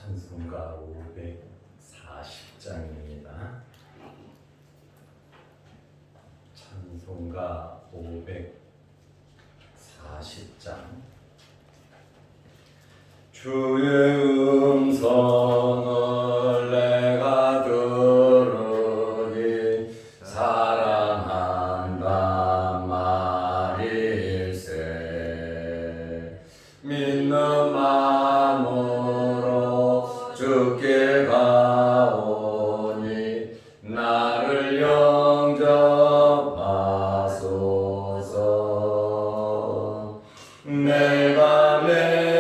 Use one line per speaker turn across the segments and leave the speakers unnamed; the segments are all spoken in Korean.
찬송가 540장입니다. 찬송가 540장. 주의 음성을 내가 들으니 사랑한단 말일세. 믿는 마음으로 주께 가오니 나를 영접하소서. 내가 매일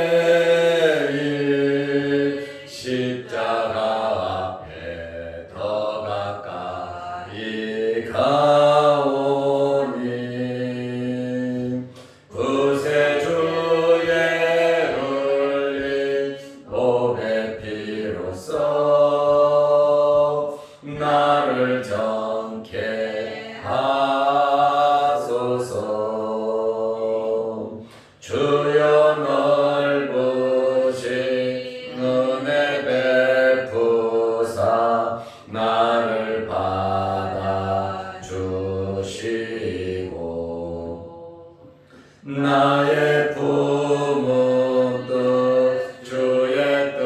십자가 앞에 더 가까이 가오니 그새 주의 흘린 보배 피로써 나를 정케 하소서. 주여 넓으신 은혜 베푸사 나를 받아주시고 나의 품은 뜻 주의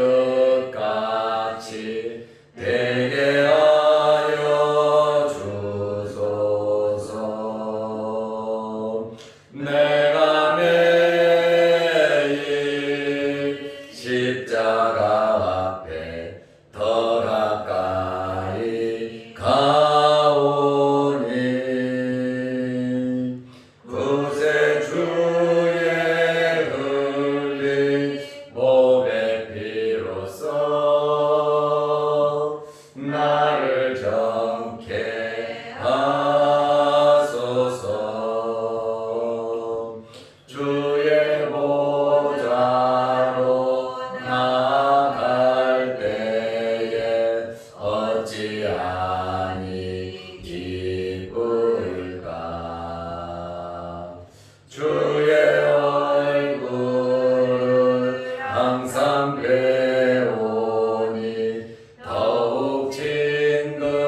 뜻같이 되게 하여 주소서. 내가 매일 십자가 앞에 더 가까이 가오니 그새 주의 흘린 보배 피로써 나를 정케 하소서. 주의 보좌로 나아갈 때에 어찌하니 기쁠까. 주의 얼굴을 항상 배우니 더욱 친근합니다.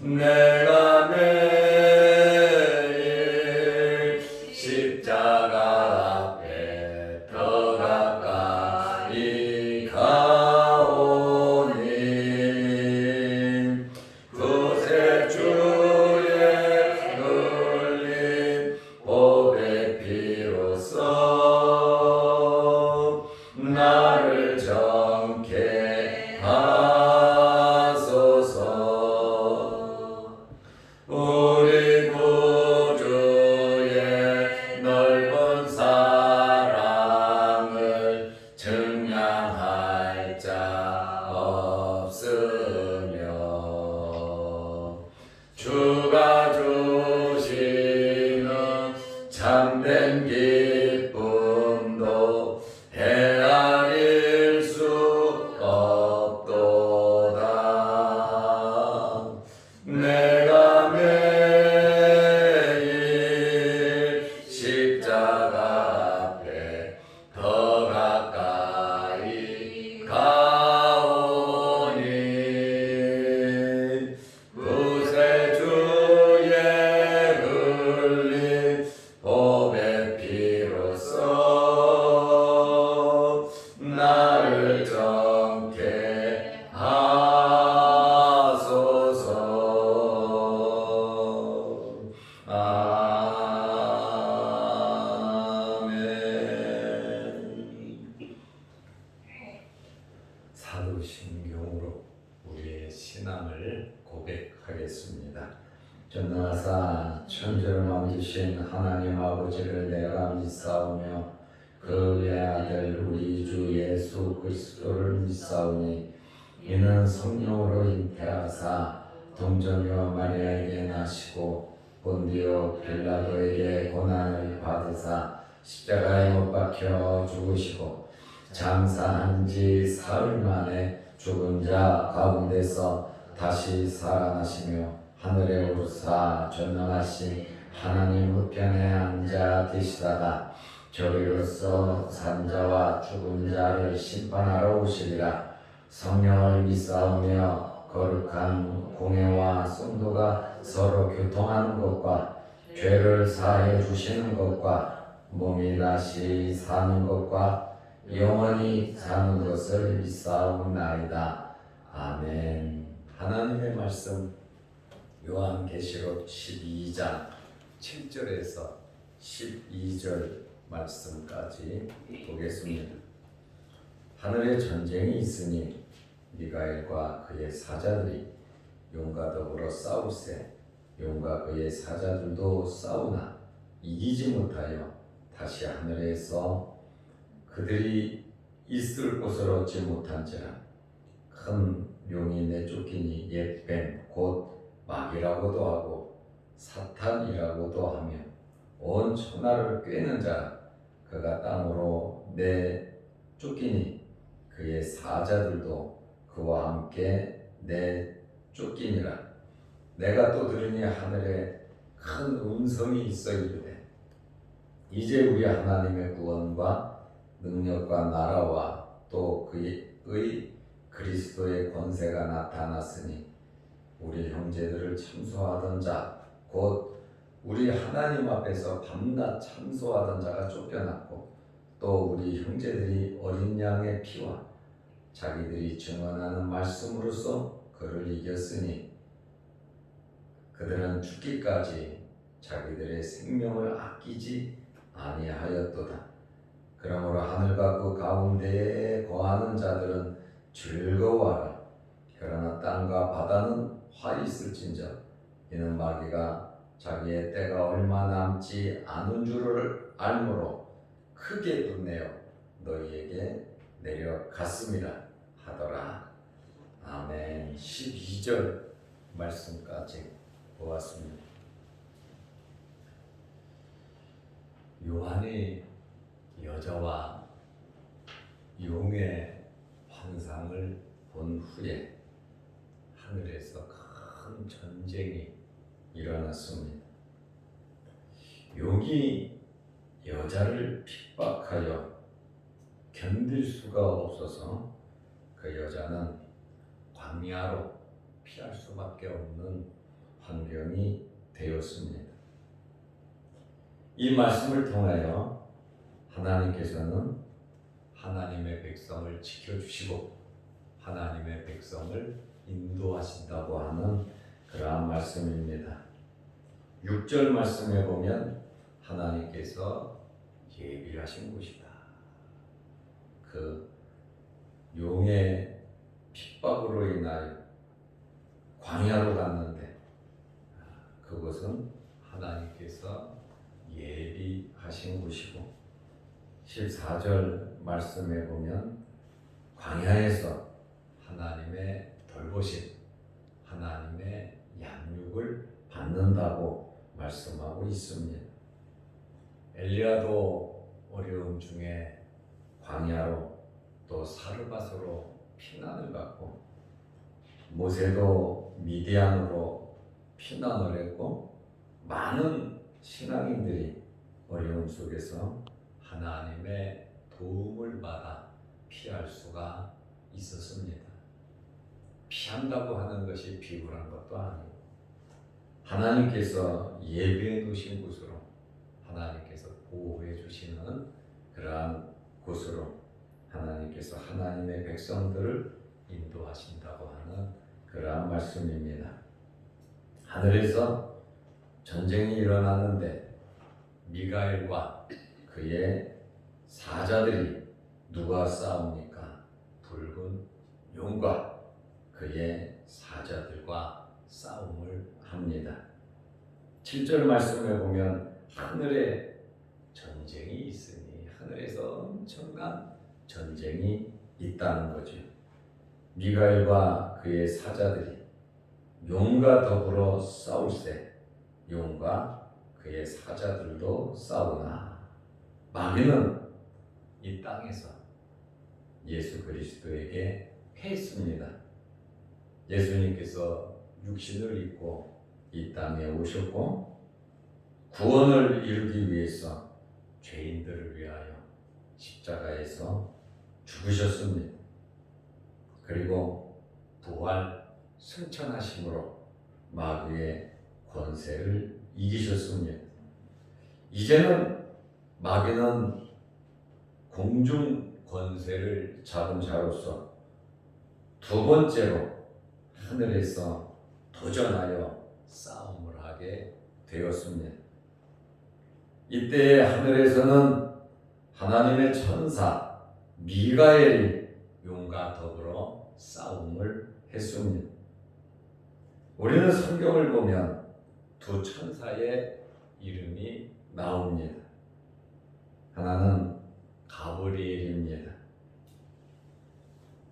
내가 매일 십자가 앞에 더 가까이 가오니 그새 주의 흘린 보배 피로써 나를 정케 하소서. 우리 구주의 넓은 사랑을 증량할 자 없으며 주가 주시는 참된 기쁨도 헤아릴 수 없도다. 내가 매일 십자가 앞에 더 가까이 가오니 그새 주의 흘린 보배 피로써 나를 정케 하소서. 아멘. 사도신경으로 우리의 신앙을 고백하겠습니다. 전능하사 천지를 만드신 하나님 아버지를 내가 믿사오며 그 외아들 우리 주 예수 그리스도를 믿사오니 이는 성령으로 잉태하사 동정녀 마리아에게 나시고 본디오 빌라도에게 고난을 받으사 십자가에 못 박혀 죽으시고 장사한 지 사흘 만에 죽은 자 가운데서 다시 살아나시며 하늘에 오르사 전능하신 하나님 우편에 앉아 계시다가 저희로서 산자와 죽은 자를 심판하러 오시리라. 성령을 믿사오며 거룩한 공예와 성도가 서로 교통하는 것과 죄를 사해 주시는 것과 몸이 다시 사는 것과 영원히 사는 것을 믿사옵나이다. 아멘. 하나님의 말씀 요한계시록 12장 7절에서 12절 말씀까지 보겠습니다. 하늘에 전쟁이 있으니 미가엘과 그의 사자들이 용과 더불어 싸울세. 용과 그의 사자들도 싸우나 이기지 못하여 다시 하늘에서 그들이 있을 곳을 얻지 못한지라. 큰 용이 내쫓기니 옛뱀 곧 마귀라고도 하고 사탄이라고도 하며 온 천하를 꿰는 자 그가 땅으로 내쫓기니 그의 사자들도 그와 함께 내쫓기니라. 내가 또 들으니 하늘에 큰 음성이 있어 이르되 이제 우리 하나님의 구원과 능력과 나라와 또 그의 그리스도의 권세가 나타났으니 우리 형제들을 참소하던 자 곧 우리 하나님 앞에서 밤낮 참소하던 자가 쫓겨났고 또 우리 형제들이 어린 양의 피와 자기들이 증언하는 말씀으로써 그를 이겼으니 그들은 죽기까지 자기들의 생명을 아끼지 아니하였도다. 그러므로 하늘과 그 가운데에 거하는 자들은 즐거워하라. 그러나 땅과 바다는 화 있을진저 이는 마귀가 자기의 때가 얼마 남지 않은 줄을 알므로 크게 분내어 너희에게 내려갔음이라 하더라. 아멘. 12절 말씀까지 보았습니다. 요한이 여자와 용의 환상을 본 후에 하늘에서 큰 전쟁이 일어났습니다. 용이 여자를 핍박하여 견딜 수가 없어서 그 여자는 광야로 피할 수밖에 없는 환경이 되었습니다. 이 말씀을 통하여 하나님께서는 하나님의 백성을 지켜주시고 하나님의 백성을 인도하신다고 하는 그러한 말씀입니다. 6절 말씀에 보면 하나님께서 예비하신 곳이다. 그 용의 핍박으로 인하여 광야로 갔는데 그곳은 하나님께서 예비하신 곳이고 14절 말씀에 보면 광야에서 하나님의 돌보심, 하나님의 양육을 받는다고 말씀하고 있습니다. 엘리야도 어려움 중에 광야로 또 사르밧으로 피난을 갔고 모세도 미디안으로 피난을 했고 많은 신앙인들이 어려움 속에서 하나님의 도움을 받아 피할 수가 있었습니다. 피한다고 하는 것이 비굴한 것도 아니고 하나님께서 예비해 놓으신 곳으로 하나님께서 보호해 주시는 그러한 곳으로 하나님께서 하나님의 백성들을 인도하신다고 하는 그러한 말씀입니다. 하늘에서 전쟁이 일어났는데 미가엘과 그의 사자들이 누가 싸웁니까? 붉은 용과 그의 사자들과 싸움을 합니다. 7절 말씀에 보면 하늘에 전쟁이 있으니 하늘에서 엄청난 전쟁이 있다는 거죠. 미가엘과 그의 사자들이 용과 더불어 싸울세. 용과 그의 사자들도 싸우나 마귀는 이 땅에서 예수 그리스도에게 패했습니다. 예수님께서 육신을 입고 이 땅에 오셨고 구원을 이루기 위해서 죄인들을 위하여 십자가에서 죽으셨습니다. 그리고 부활 승천하심으로 마귀의 권세를 이기셨습니다. 이제는 마귀는 공중 권세를 잡은 자로서 두 번째로 하늘에서 도전하여 싸움을 하게 되었습니다. 이때 하늘에서는 하나님의 천사 미가엘이 용과 더불어 싸움을 했습니다. 우리는 성경을 보면 두 천사의 이름이 나옵니다. 하나는 가브리엘입니다.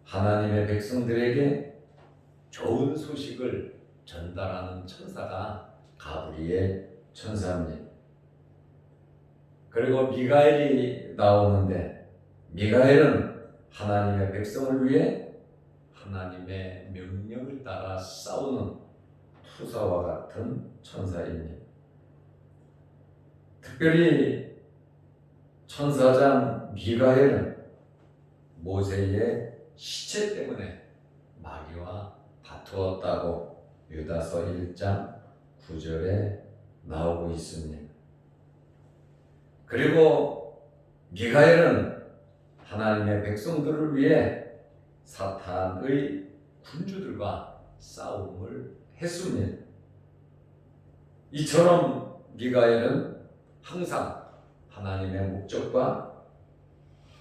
하나님의 백성들에게 좋은 소식을 전달하는 천사가 가브리엘 천사입니다. 그리고 미가엘이 나오는데 미가엘은 하나님의 백성을 위해 하나님의 명령을 따라 싸우는 투사와 같은 천사입니다. 특별히 천사장 미가엘은 모세의 시체 때문에 마귀와 다투었다고 유다서 1장 9절에 나오고 있습니다. 그리고 미가엘은 하나님의 백성들을 위해 사탄의 군주들과 싸움을 했습니다. 이처럼 미가엘은 항상 하나님의 목적과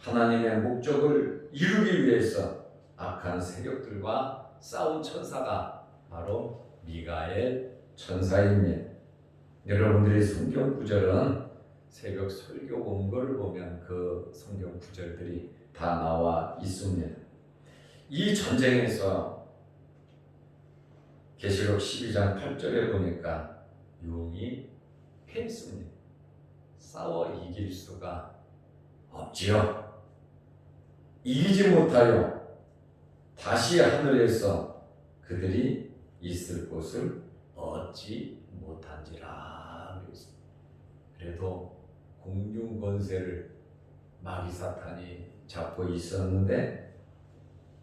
하나님의 목적을 이루기 위해서 악한 세력들과 싸운 천사가 바로 미가엘 천사입니다. 여러분들이 성경 구절은 새벽 설교 원고를 보면 그 성경 구절들이 다 나와 있습니다. 이 전쟁에서 계시록 12장 8절에 보니까 용이 패했습니다. 싸워 이길 수가 없지요. 이기지 못하여 다시 하늘에서 그들이 있을 곳을 얻지 못한지라. 그래도 공중 권세를 마귀 사탄이 잡고 있었는데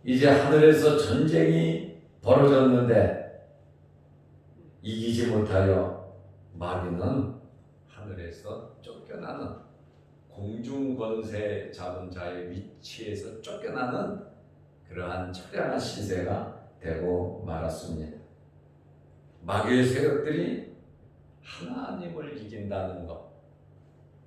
이제 하늘에서 전쟁이 벌어졌는데 이기지 못하여 마귀는 하늘에서 쫓겨나는 공중 권세 잡은 자의 위치에서 쫓겨나는 그러한 처량한 시세가 되고 말았습니다. 마귀의 세력들이 하나님을 이긴다는 것,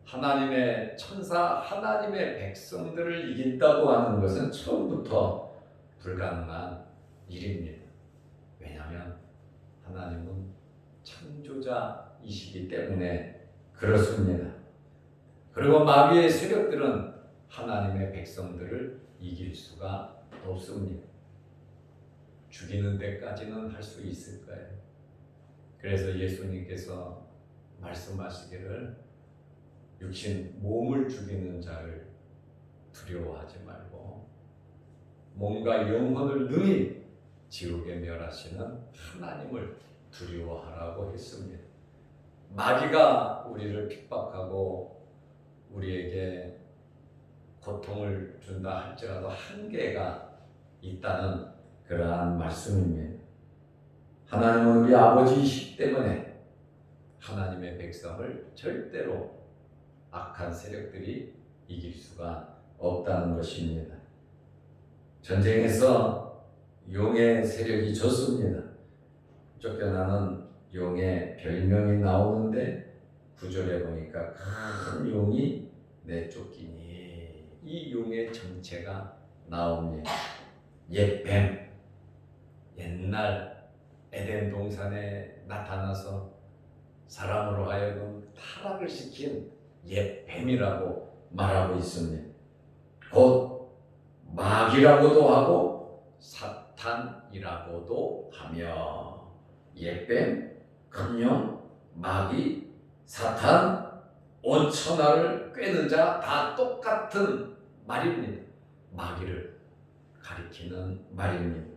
하나님의 천사, 하나님의 백성들을 이긴다고 하는 것은 처음부터 불가능한 일입니다. 왜냐하면 하나님은 창조자이시기 때문에 그렇습니다. 그리고 마귀의 세력들은 하나님의 백성들을 이길 수가 없습니다. 죽이는 데까지는 할 수 있을 거예요. 그래서 예수님께서 말씀하시기를 육신 몸을 죽이는 자를 두려워하지 말고 몸과 영혼을 능히 지옥에 멸하시는 하나님을 두려워하라고 했습니다. 마귀가 우리를 핍박하고 우리에게 고통을 준다 할지라도 한계가 있다는 그러한 말씀입니다. 하나님은 우리 아버지이시기 때문에 하나님의 백성을 절대로 악한 세력들이 이길 수가 없다는 것입니다. 전쟁에서 용의 세력이 졌습니다. 쫓겨나는 용의 별명이 나오는데 9절에 보니까 큰 용이 내쫓기니, 이 용의 정체가 나옵니다. 옛뱀, 옛날 에덴 동산에 나타나서 사람으로 하여금 타락을 시킨 옛뱀이라고 말하고 있습니다. 곧 마귀라고도 하고 사탄이라고도 하며, 옛뱀, 금용, 마귀, 사탄, 온천하를 꿰는 자 다 똑같은 말입니다. 마귀를 가리키는 말입니다.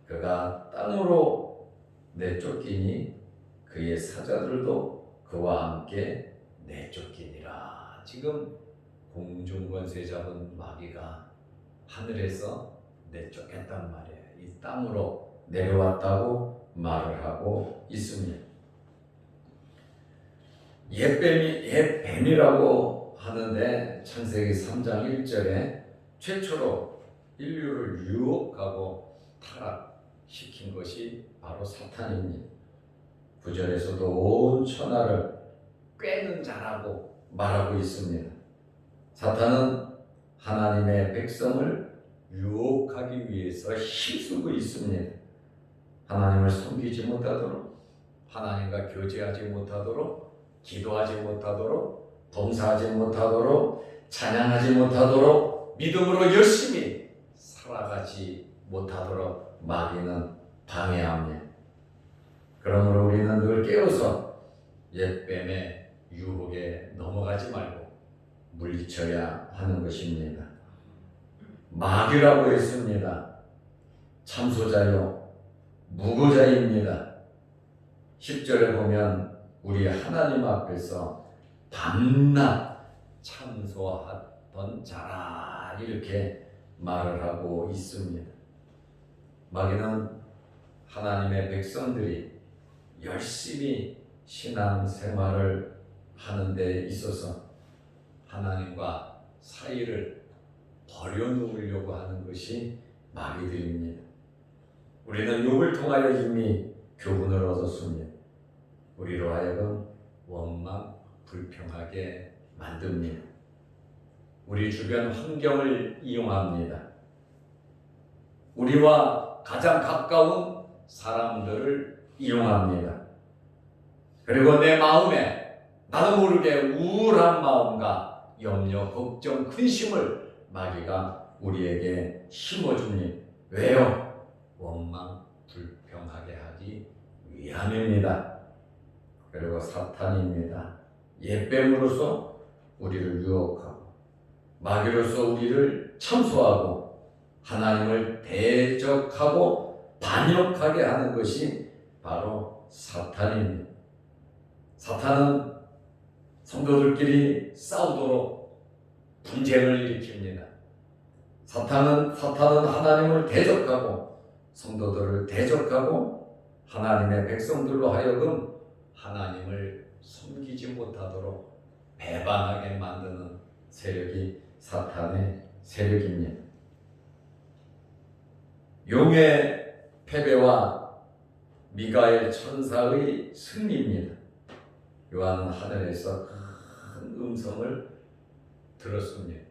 그가 땅으로 내쫓기니 그의 사자들도 그와 함께 내쫓기니라. 지금 공중권세 잡은 마귀가 하늘에서 내쫓겠단 말이에요. 이 땅으로 내려왔다고 말을 하고 있습니다. 옛뱀이라고 하는데 창세기 3장 1절에 최초로 인류를 유혹하고 타락시킨 것이 바로 사탄입니다. 9절에서도 온 천하를 꿰는 자라고 말하고 있습니다. 사탄은 하나님의 백성을 유혹하기 위해서 힘쓰고 있습니다. 하나님을 섬기지 못하도록, 하나님과 교제하지 못하도록, 기도하지 못하도록, 봉사하지 못하도록, 찬양하지 못하도록, 믿음으로 열심히 살아가지 못하도록 마귀는 방해합니다. 그러므로 우리는 늘 깨어서 옛뱀의 유혹에 넘어가지 말고 물리쳐야 하는 것입니다. 마귀라고 했습니다. 참소자요 무고자입니다. 10절에 보면 우리 하나님 앞에서 밤낮 참소하던 자라 이렇게 말을 하고 있습니다. 마귀는 하나님의 백성들이 열심히 신앙생활을 하는 데 있어서 하나님과 사이를 버려놓으려고 하는 것이 마귀들입니다. 우리는 욥을 통하여 이미 교훈을 얻었습니다. 우리로 하여금 원망, 불평하게 만듭니다. 우리 주변 환경을 이용합니다. 우리와 가장 가까운 사람들을 이용합니다. 그리고 내 마음에 나도 모르게 우울한 마음과 염려, 걱정, 근심을 마귀가 우리에게 심어줍니다. 왜요? 원망, 불평하게 하기 위함입니다. 그리고 사탄입니다. 옛뱀으로서 우리를 유혹하고 마귀로서 우리를 참소하고 하나님을 대적하고 반역하게 하는 것이 바로 사탄입니다. 사탄은 성도들끼리 싸우도록 분쟁을 일으킵니다. 사탄은 하나님을 대적하고 성도들을 대적하고 하나님의 백성들로 하여금 하나님을 섬기지 못하도록 배반하게 만드는 세력이 사탄의 세력입니다. 용의 패배와 미가엘 천사의 승리입니다. 요한은 하늘에서 큰 음성을 들었습니다.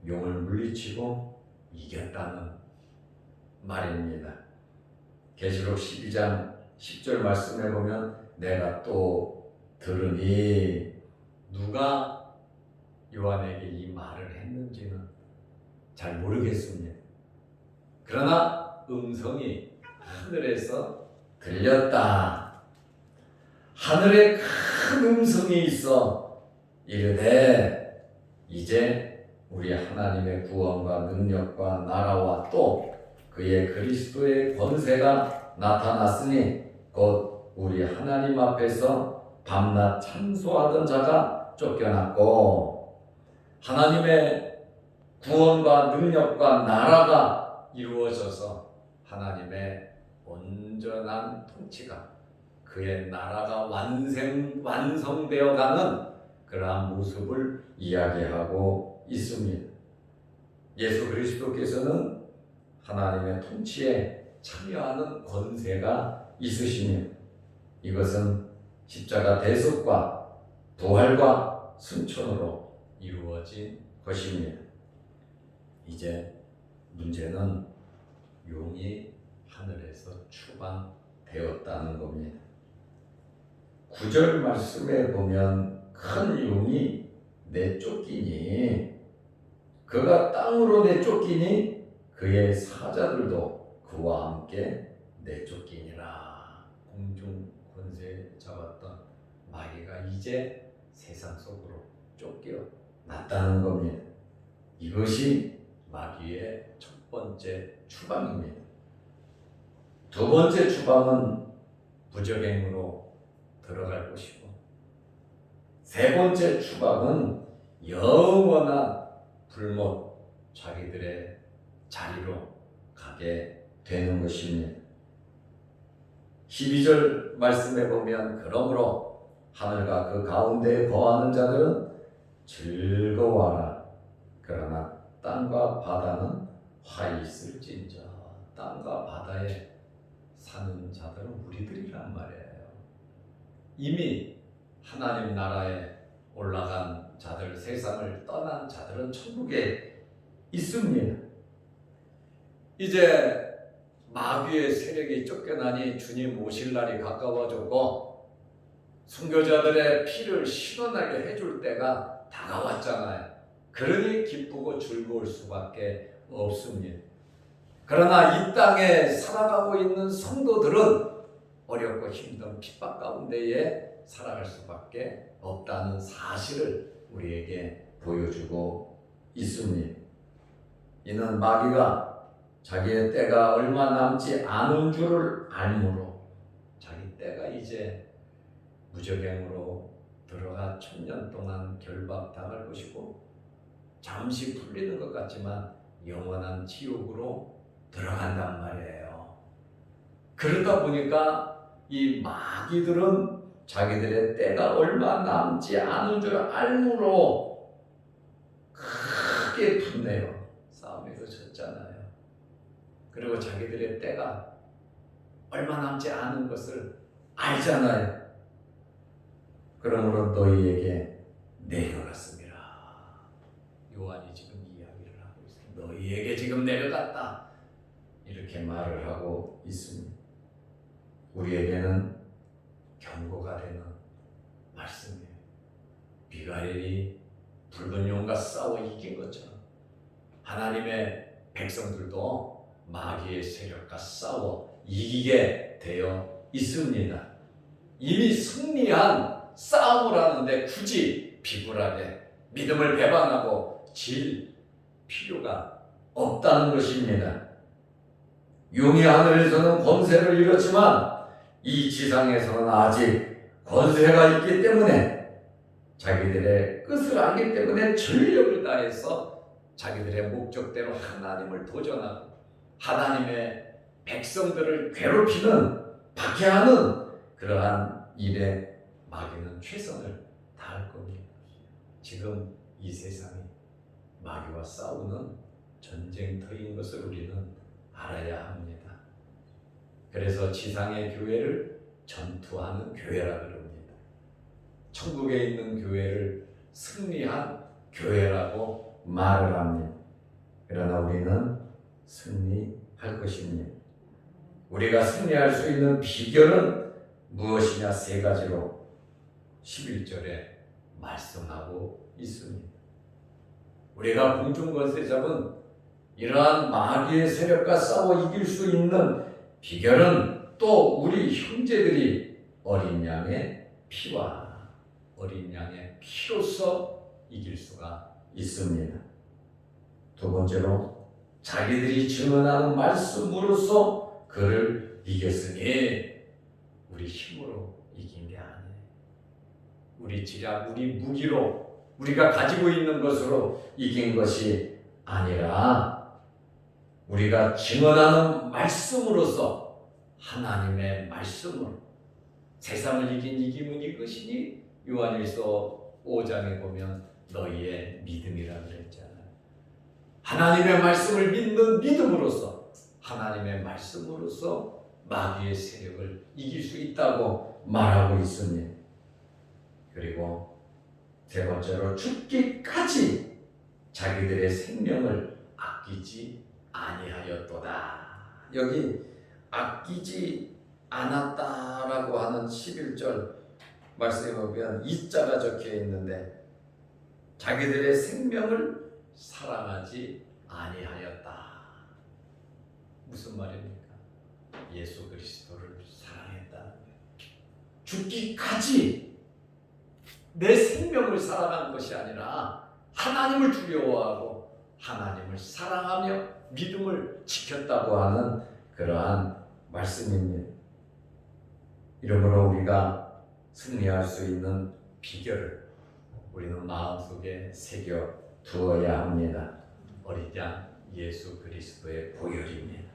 용을 물리치고 이겼다는 말입니다. 계시록 12장 10절 말씀에 보면 내가 또 들으니 누가 요한에게 이 말을 했는지는 잘 모르겠습니다. 그러나 음성이 하늘에서 들렸다. 하늘에 큰 음성이 있어 이르되 이제 우리 하나님의 구원과 능력과 나라와 또 그의 그리스도의 권세가 나타났으니 곧 우리 하나님 앞에서 밤낮 참소하던 자가 쫓겨났고 하나님의 구원과 능력과 나라가 이루어져서 하나님의 온전한 통치가 그의 나라가 완성되어가는 그러한 모습을 이야기하고 있습니다. 예수 그리스도께서는 하나님의 통치에 참여하는 권세가 있으십니다. 이것은 십자가 대속과 부활과 승천으로 이루어진 것입니다. 이제 문제는 용이 하늘에서 추방되었다는 겁니다. 9절 말씀에 보면 큰 용이 내쫓기니 그가 땅으로 내쫓기니 그의 사자들도 그와 함께 내쫓기니라. 공중 권세 잡았던 마귀가 이제 세상 속으로 쫓겨났다는 겁니다. 이것이 마귀의 첫 번째 추방입니다. 두 번째 추방은 부적행으로 들어갈 것이고 세 번째 추박은 영원한 불못 자기들의 자리로 가게 되는 것입니다. 12절 말씀에 보면 그러므로 하늘과 그 가운데에 거하는 자들은 즐거워하라. 그러나 땅과 바다는 화 있을진저. 땅과 바다에 사는 자들은 우리들이란 말이에요. 이미 하나님 나라에 올라간 자들, 세상을 떠난 자들은 천국에 있습니다. 이제 마귀의 세력이 쫓겨나니 주님 오실 날이 가까워졌고 순교자들의 피를 신원하게 해줄 때가 다가왔잖아요. 그러니 기쁘고 즐거울 수밖에 없습니다. 그러나 이 땅에 살아가고 있는 성도들은 어렵고 힘든 핍박 가운데에 살아갈 수밖에 없다는 사실을 우리에게 보여주고 있습니다. 이는 마귀가 자기의 때가 얼마 남지 않은 줄을 알므로 자기 때가 이제 무저갱으로 들어가 1000년 동안 결박당할 것이고 잠시 풀리는 것 같지만 영원한 지옥으로 들어간단 말이에요. 그러다 보니까 이 마귀들은 자기들의 때가 얼마 남지 않은 줄 알므로 크게 분내요. 싸움에서 졌잖아요. 그리고 자기들의 때가 얼마 남지 않은 것을 알잖아요. 그러므로 너희에게 내려갔습니다. 요한이 지금 이야기를 하고 있습니다. 너희에게 지금 내려갔다. 이렇게 말을 하고 있습니다. 우리에게는 경고가 되는 말씀이에요. 비가엘이 붉은 용과 싸워 이긴 것처럼 하나님의 백성들도 마귀의 세력과 싸워 이기게 되어 있습니다. 이미 승리한 싸움을 하는데 굳이 비굴하게 믿음을 배반하고 질 필요가 없다는 것입니다. 용이 하늘에서는 권세를 이뤘지만 이 지상에서는 아직 권세가 있기 때문에 자기들의 끝을 알기 때문에 전력을 다해서 자기들의 목적대로 하나님을 도전하고 하나님의 백성들을 괴롭히는 박해하는 그러한 일에 마귀는 최선을 다할 겁니다. 지금 이 세상이 마귀와 싸우는 전쟁터인 것을 우리는 알아야 합니다. 그래서 지상의 교회를 전투하는 교회라 그럽니다. 천국에 있는 교회를 승리한 교회라고 말을 합니다. 그러나 우리는 승리할 것입니다. 우리가 승리할 수 있는 비결은 무엇이냐? 세 가지로 11절에 말씀하고 있습니다. 우리가 공중권세 잡은 이러한 마귀의 세력과 싸워 이길 수 있는 비결은 또 우리 형제들이 어린 양의 피와 어린 양의 피로서 이길 수가 있습니다. 두 번째로 자기들이 증언하는 말씀으로써 그를 이겼으니 우리 힘으로 이긴 게 아니에요. 우리 지략, 우리 무기로 우리가 가지고 있는 것으로 이긴 것이 아니라 우리가 증언하는 말씀으로써 하나님의 말씀으로 세상을 이긴 이김은 이것이니 요한일서 5장에 보면 너희의 믿음이라 그랬잖아요. 하나님의 말씀을 믿는 믿음으로써 하나님의 말씀으로써 마귀의 세력을 이길 수 있다고 말하고 있습니다. 그리고 세 번째로 죽기까지 자기들의 생명을 아끼지 아니하였도다. 여기 아끼지 않았다라고 하는 11절 말씀에 보면 이자가 적혀 있는데 자기들의 생명을 사랑하지 아니하였다. 무슨 말입니까? 예수 그리스도를 사랑했다는 거예요. 죽기까지 내 생명을 사랑한 것이 아니라 하나님을 두려워하고 하나님을 사랑하며 믿음을 지켰다고 하는 그러한 말씀입니다. 이러므로 우리가 승리할 수 있는 비결을 우리는 마음속에 새겨 두어야 합니다. 어린 양 예수 그리스도의 보혈입니다.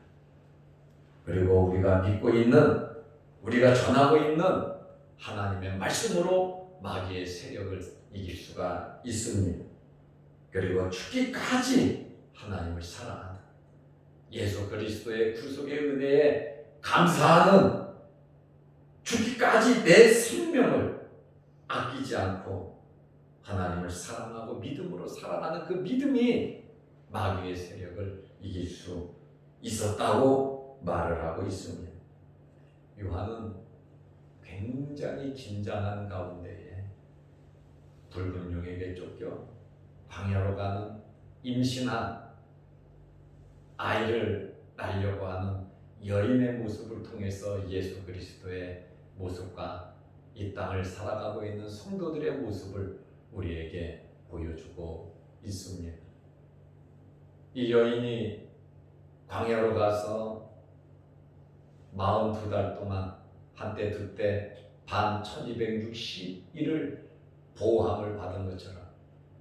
그리고 우리가 믿고 있는, 우리가 전하고 있는 하나님의 말씀으로 마귀의 세력을 이길 수가 있습니다. 그리고 죽기까지 하나님을 사랑하는, 예수 그리스도의 구속의 은혜에 감사하는, 죽기까지 내 생명을 아끼지 않고 하나님을 사랑하고 믿음으로 살아가는 그 믿음이 마귀의 세력을 이길 수 있었다고 말을 하고 있습니다. 요한은 굉장히 긴장한 가운데에 붉은 용에게 쫓겨 광야로 가는 임신한 아이를 낳으려고 하는 여인의 모습을 통해서 예수 그리스도의 모습과 이 땅을 살아가고 있는 성도들의 모습을 우리에게 보여주고 있습니다. 이 여인이 광야로 가서 42달 동안 한때 두때 반 1260일을 보호함을 받은 것처럼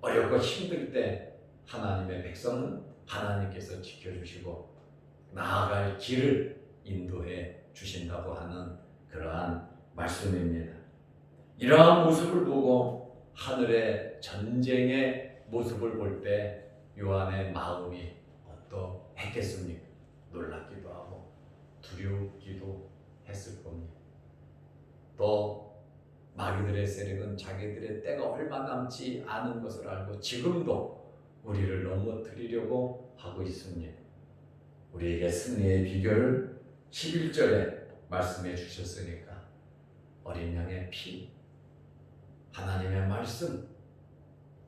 어렵고 힘들 때 하나님의 백성은 하나님께서 지켜주시고 나아갈 길을 인도해 주신다고 하는 그러한 말씀입니다. 이러한 모습을 보고 하늘의 전쟁의 모습을 볼 때 요한의 마음이 어떠했겠습니까? 놀랍기도 하고 두렵기도 했을 겁니다. 또 마귀들의 세력은 자기들의 때가 얼마 남지 않은 것을 알고 지금도 우리를 넘어뜨리려고 하고 있습니다. 우리에게 승리의 비결을 11절에 말씀해 주셨으니까 어린 양의 피, 하나님의 말씀,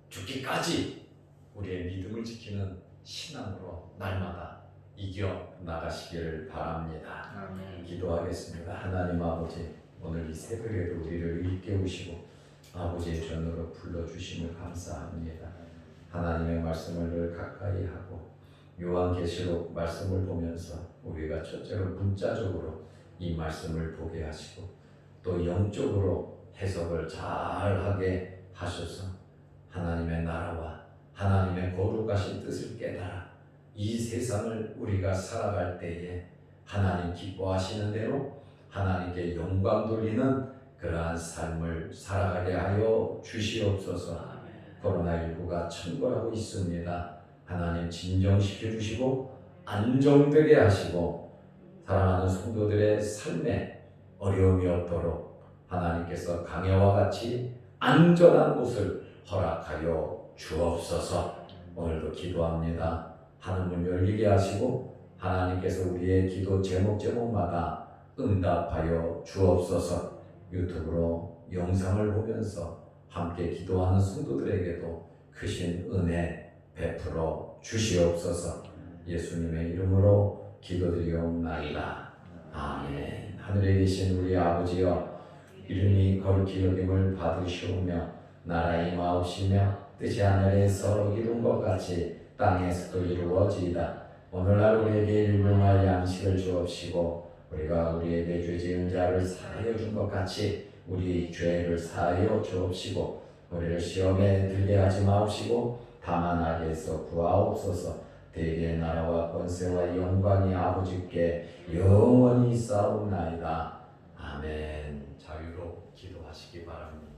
죽기까지 우리의 믿음을 지키는 신앙으로 날마다 이겨 나가시기를 바랍니다.
아멘.
기도하겠습니다. 하나님 아버지, 오늘 이 새벽에도 우리를 일깨우시고 아버지의 전으로 불러주심을 감사합니다. 하나님의 말씀을 늘 가까이 하고 요한계시록 말씀을 보면서 우리가 첫째로 문자적으로 이 말씀을 보게 하시고 또 영적으로 해석을 잘하게 하셔서 하나님의 나라와 하나님의 거룩하신 뜻을 깨달아 이 세상을 우리가 살아갈 때에 하나님 기뻐하시는 대로 하나님께 영광 돌리는 그러한 삶을 살아가게 하여 주시옵소서. 코로나19가 천벌하고 있습니다. 하나님 진정시켜 주시고 안정되게 하시고 사랑하는 성도들의 삶에 어려움이 없도록 하나님께서 강야와 같이 안전한 곳을 허락하여 주옵소서. 오늘도 기도합니다. 하늘문 열리게 하시고 하나님께서 우리의 기도 제목마다 응답하여 주옵소서. 유튜브로 영상을 보면서 함께 기도하는 성도들에게도 크신 은혜 베풀어 주시옵소서. 예수님의 이름으로 기도드리옵나이다. 아멘. 하늘에 계신 우리 아버지여, 이름이 거룩히 여김을 받으시오며 나라의 마옵시며 뜻이 하늘에서 이룬 것 같이 땅에서도 이루어지이다. 오늘날 우리에게 일용할 양식을 주옵시고 우리가 우리에게 죄 지은 자를 사하여 준 것 같이 우리 죄를 사하여 주옵시고 우리를 시험에 들게 하지 마옵시고 다만 악에서 구하옵소서. 대개의 나라와 권세와 영광이 아버지께 영원히 있사옵나이다. 아멘. 자유로 기도하시기 바랍니다.